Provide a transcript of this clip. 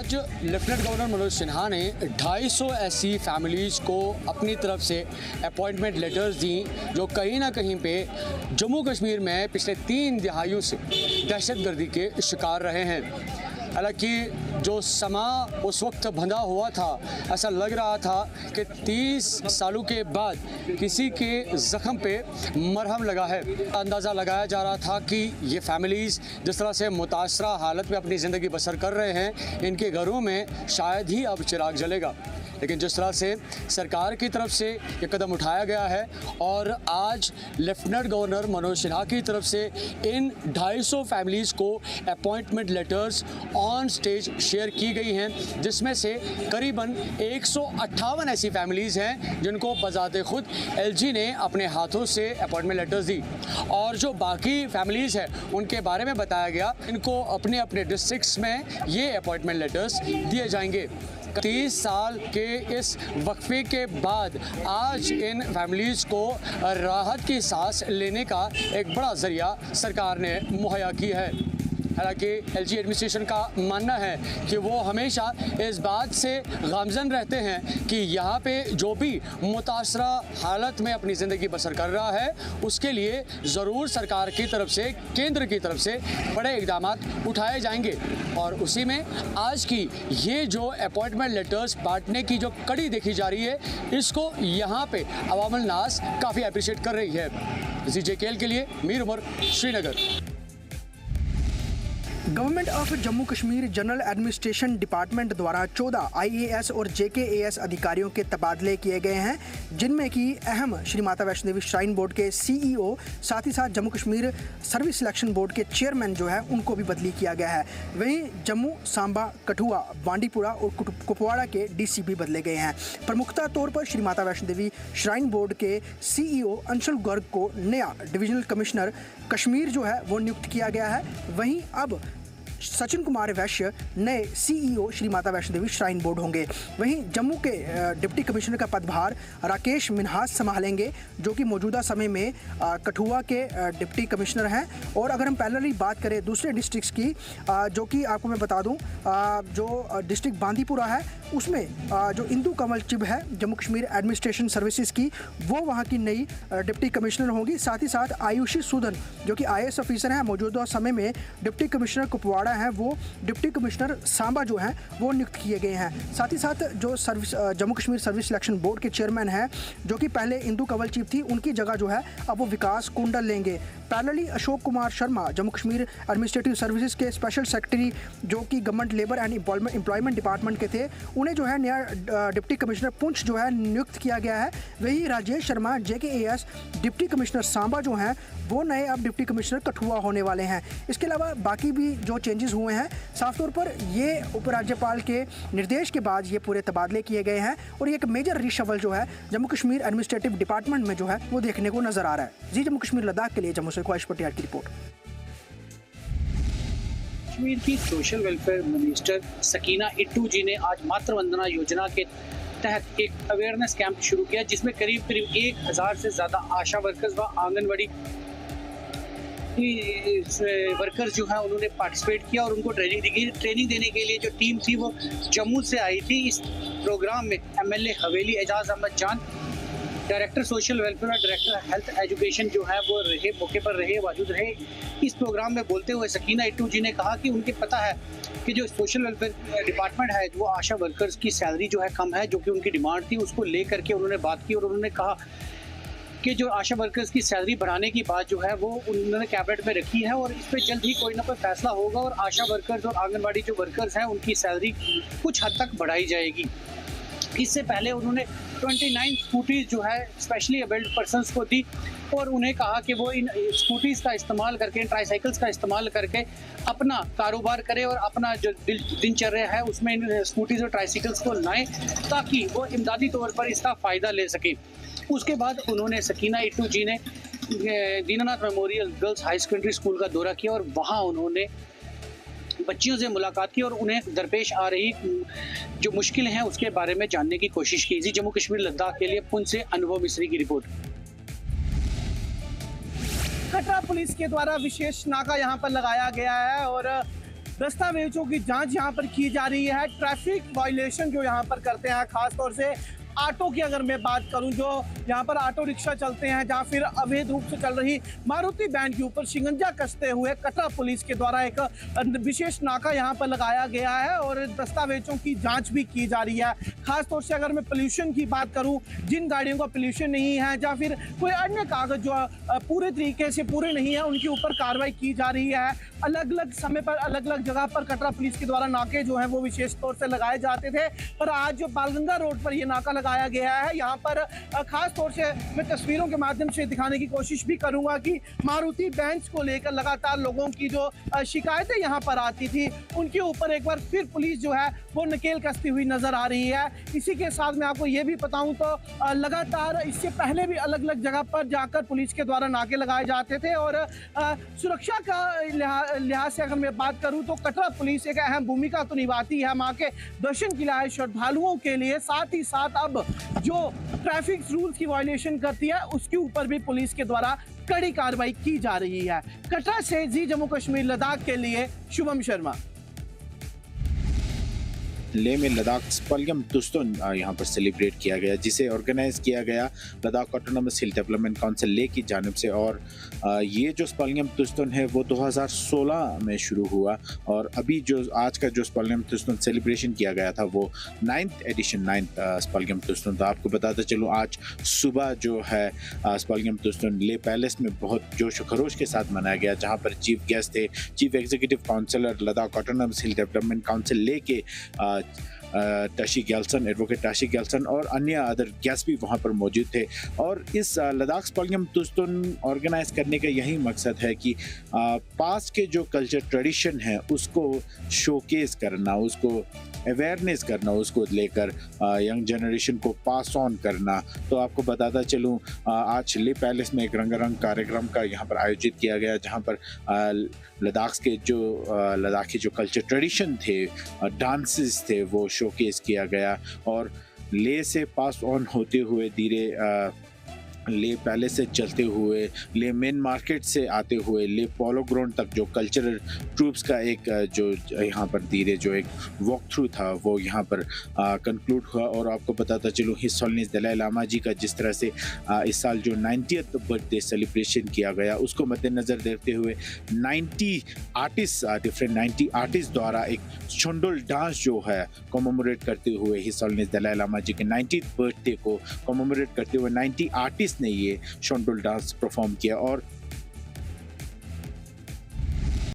आज lieutenant governor Manoj Sinha ने 250 ऐसी फैमिलीज़ को अपनी तरफ से अपॉइंटमेंट लेटर्स दी जो कहीं ना कहीं पे जम्मू कश्मीर में पिछले 3 दिहाइयों से दहशतगर्दी के शिकार रहे हैं। हालांकि जो समा उस वक्त बंधा हुआ था, ऐसा लग रहा था कि 30 सालों के बाद किसी के ज़ख्म पे मरहम लगा है। अंदाज़ा लगाया जा रहा था कि ये फैमिलीज़ जिस तरह से मुतासरा हालत में अपनी ज़िंदगी बसर कर रहे हैं, इनके घरों में शायद ही अब चिराग जलेगा। लेकिन जिस तरह से सरकार की तरफ से ये कदम उठाया गया है और आज लेफ्टिनेंट गवर्नर मनोज सिन्हा की तरफ से इन 250 फैमिलीज़ को appointment letters on stage share की गई हैं, जिसमें से करीबन 158 ऐसी फैमिलीज़ हैं जिनको बज़ाते खुद एलजी ने अपने हाथों से अपॉइंटमेंट लेटर्स दी। और जो बाकी फैमिलीज़ हैं उनके बारे में बताया गया, इनको अपने अपने डिस्ट्रिक्ट्स में ये अपॉइंटमेंट लेटर्स दिए जाएंगे। 30 साल के इस वक्फे के बाद आज इन फैमिलीज़ को राहत की सांस लेने का एक बड़ा ज़रिया सरकार ने मुहैया की है। हालांकि एलजी एडमिनिस्ट्रेशन का मानना है कि वो हमेशा इस बात से गामज़न रहते हैं कि यहाँ पे जो भी मुतासरा हालत में अपनी ज़िंदगी बसर कर रहा है उसके लिए ज़रूर सरकार की तरफ से, केंद्र की तरफ से बड़े इक़दाम उठाए जाएंगे। और उसी में आज की ये जो अपॉइंटमेंट लेटर्स बांटने की जो कड़ी देखी जा रही है, इसको यहाँ पे अवामुल नास काफ़ी अप्रिशिएट कर रही है। JKL के लिए Mir Umar, Srinagar. Government of Jammu Kashmir general administration department द्वारा 14 IAS और JKAS अधिकारियों के तबादले किए गए हैं, जिनमें कि अहम श्री माता वैष्णो देवी श्राइन बोर्ड के CEO, साथ ही साथ Jammu Kashmir service selection board के चेयरमैन जो है उनको भी बदली किया गया है। वहीं जम्मू, सांबा, कठुआ, बांडीपुरा और कुपवाड़ा के DC भी बदले गए हैं। प्रमुखता तौर पर श्री माता वैष्णो देवी श्राइन बोर्ड के CEO अंशुल गर्ग को नया डिविजनल कमिश्नर कश्मीर जो है वो नियुक्त किया गया है। वहीं अब सचिन कुमार वैश्य नए CEO Shri Mata Vaishno Devi shrine board होंगे। वहीं जम्मू के डिप्टी कमिश्नर का पदभार राकेश मिन्हास संभालेंगे, जो कि मौजूदा समय में कठुआ के डिप्टी कमिश्नर हैं। और अगर हम पैरेलली बात करें दूसरे डिस्ट्रिक्ट्स की, जो कि आपको मैं बता दूं, जो डिस्ट्रिक्ट बांदीपुरा है उसमें जो इंदू कंवल चिब है जम्मू कश्मीर एडमिनिस्ट्रेशन सर्विसेज की, वो वहाँ की नई डिप्टी कमिश्नर होंगी। साथ ही साथ आयुषी सूदन जो कि IAS ऑफिसर हैं, मौजूदा समय में डिप्टी कमिश्नर कुपवाड़ा हैं, वो डिप्टी कमिश्नर सांबा जो हैं वो नियुक्त किए गए हैं। साथ ही साथ जो Jammu Kashmir service selection board के चेयरमैन हैं, जो कि पहले इंदू कंवल चिब थी, उनकी जगह जो है अब वो विकास कुंडल लेंगे। Parallelly Ashok Kumar Sharma Jammu Kashmir administrative services के स्पेशल सेक्रेटरी, जो कि government labour and employment department के थे, उन्हें जो है नया डिप्टी कमिश्नर पुंछ जो है नियुक्त किया गया है। वही Rajesh Sharma JKAS deputy commissioner Samba जो हैं वो नए अब डिप्टी कमिश्नर कठुआ होने वाले हैं। इसके अलावा बाकी भी जो चेंजेस हुए हैं, साफ तौर पर ये उपराज्यपाल के निर्देश के बाद ये पूरे तबादले किए गए हैं और ये एक मेजर रिशफल जो है जम्मू कश्मीर एडमिनिस्ट्रेटिव डिपार्टमेंट में जो है वो देखने को नजर आ रहा है। जम्मू कश्मीर लद्दाख के लिए जम्मू से ख्वाहिश पटियाल की रिपोर्ट। कश्मीर की social welfare minister Sakina Itoo ji ने आज मातृ वंदना योजना के तहत एक अवेयरनेस कैंप शुरू किया, जिसमें करीब 1000 से ज़्यादा आशा वर्कर्स व आंगनवाड़ी वर्कर्स जो हैं उन्होंने पार्टिसिपेट किया और उनको ट्रेनिंग दी गई। ट्रेनिंग देने के लिए जो टीम थी वो जम्मू से आई थी। इस प्रोग्राम में MLA हवेली एजाज अहमद जान, डायरेक्टर सोशल वेलफेयर और डायरेक्टर हेल्थ एजुकेशन जो है वो रहे, मौके पर रहे, मौजूद रहे। इस प्रोग्राम में बोलते हुए सकीना इट्टू जी ने कहा कि उनके पता है कि जो सोशल वेलफेयर डिपार्टमेंट है वो आशा वर्कर्स की सैलरी जो है कम है, जो कि उनकी डिमांड थी, उसको ले करके उन्होंने बात की और उन्होंने कहा कि जो आशा वर्कर्स की सैलरी बढ़ाने की बात जो है वो उन्होंने कैबिनेट में रखी है और इस पर जल्द ही कोई ना कोई फैसला होगा और आशा वर्कर्स और आंगनबाड़ी जो वर्कर्स हैं उनकी सैलरी कुछ हद तक बढ़ाई जाएगी। इससे पहले उन्होंने 29 स्कूटीज जो है स्पेशली एबल्ड पर्सनस को दी और उन्हें कहा कि वो इन स्कूटीज़ का इस्तेमाल करके, इन ट्राईसाइकिल्स का इस्तेमाल करके अपना कारोबार करें और अपना जो दिनचर्या है उसमें इन स्कूटीज़ और ट्राईसाइकिल्स को लाएं ताकि वो इमदादी तौर पर इसका फ़ायदा ले सकें। उसके बाद उन्होंने सकीना इट्टू जी ने Dinanath memorial girls high secondary school का दौरा किया और वहाँ उन्होंने बच्चियों से मुलाकात की और उन्हें दरपेश आ रही जो मुश्किलें हैं उसके बारे में जानने की कोशिश की। जम्मू कश्मीर लद्दाख के लिए पुंछ से अनुभव मिश्री की रिपोर्ट। कटरा पुलिस के द्वारा विशेष नाका यहाँ पर लगाया गया है और दस्तावेजों की जांच यहाँ पर की जा रही है। ट्रैफिक वायलेशन जो यहाँ पर करते हैं, खासतौर से ऑटो की अगर मैं बात करूं, जो यहाँ पर ऑटो रिक्शा चलते हैं जहाँ फिर अवैध रूप से चल रही मारुति वैन के ऊपर शिकंजा कसते हुए कटरा पुलिस के द्वारा एक विशेष नाका यहाँ पर लगाया गया है और दस्तावेजों की जांच भी की जा रही है। खासतौर से अगर मैं पोल्यूशन की बात करूं, जिन गाड़ियों का पोल्यूशन नहीं है या फिर कोई अन्य कागज जो पूरे तरीके से पूरे नहीं है, उनके ऊपर कार्रवाई की जा रही है। अलग अलग समय पर अलग अलग जगह पर कटरा पुलिस के द्वारा नाके जो है वो विशेष तौर से लगाए जाते थे, पर आज जो बालगंगा रोड पर ये नाका लगाया गया है, यहाँ पर खास तौर से मैं तस्वीरों के माध्यम से दिखाने की कोशिश भी करूंगा कि मारुति बैंस को लेकर लगातार लोगों की जो शिकायतें यहाँ पर आती थी, उनके ऊपर एक बार फिर पुलिस जो है वो नकेल कसती हुई नजर आ रही है। इसी के साथ मैं आपको ये भी बताऊं तो लगातार इससे पहले भी अलग अलग जगह पर जाकर पुलिस के द्वारा नाके लगाए जाते थे और सुरक्षा का लिहाज से अगर मैं बात करूं तो कटरा पुलिस एक अहम भूमिका तो निभाती है मां के दर्शन के लिए श्रद्धालुओं के लिए। साथ ही साथ अब जो ट्रैफिक रूल्स की वायलेशन करती है उसके ऊपर भी पुलिस के द्वारा कड़ी कार्रवाई की जा रही है। कटरा से जी जम्मू कश्मीर लद्दाख के लिए शुभम शर्मा। लेह में लद्दाख स्पलगम तुस्तुन यहाँ पर सेलिब्रेट किया गया, जिसे ऑर्गेनाइज किया गया Ladakh autonomous hill development council Leh की जानिब से। और ये जो स्पलगम तुस्तुन है वो 2016 में शुरू हुआ और अभी जो आज का जो स्पलगम तुस्तुन सेलिब्रेशन किया गया था वो 9th एडिशन स्पलगम तुस्तुन था। आपको बताता चलूँ, आज सुबह जो है स्पलगम तुस्तुन लेह पैलेस में बहुत जोश खरोश के साथ मनाया गया, जहाँ पर चीफ गेस्ट थे chief executive councillor Ladakh autonomous hill development council Leh के टाशी गैल्सन, एडवोकेट टाशी गैल्सन और अन्य अदर गेस्ट भी वहाँ पर मौजूद थे। और इस लद्दाख स्पलगम तुस्तुन ऑर्गेनाइज करने का यही मकसद है कि पास्ट के जो कल्चर ट्रेडिशन है उसको शोकेस करना, उसको अवेयरनेस करना, उसको लेकर यंग जनरेशन को पास ऑन करना। तो आपको बताता चलूँ, आज लेह पैलेस में एक रंगारंग कार्यक्रम का यहाँ पर आयोजित किया गया, जहाँ पर लद्दाखी जो कल्चर ट्रेडिशन थे, डांसेस थे, वो शोकेस किया गया। और लेह से पास ऑन होते हुए धीरे लेह पैलेस से चलते हुए लेह मेन मार्केट से आते हुए लेह पोलो ग्राउंड तक जो कल्चरल ट्रूप्स का एक जो यहाँ पर धीरे जो एक वॉक थ्रू था वो यहाँ पर कंक्लूड हुआ। और आपको बताता चलूँ, हिज होलिनेस दलाई लामा जी का जिस तरह से इस साल जो 90th बर्थडे सेलिब्रेशन किया गया उसको मद्देनज़र देखते हुए 90 आर्टिस्ट द्वारा एक छोंडोल डांस जो है कॉमेमोरेट करते हुए हिज होलिनेस दलाई लामा जी के 90th बर्थडे को कॉमेमोरेट करते हुए 90 आर्टिस्ट ने ये शोंडोल डांस परफॉर्म किया। और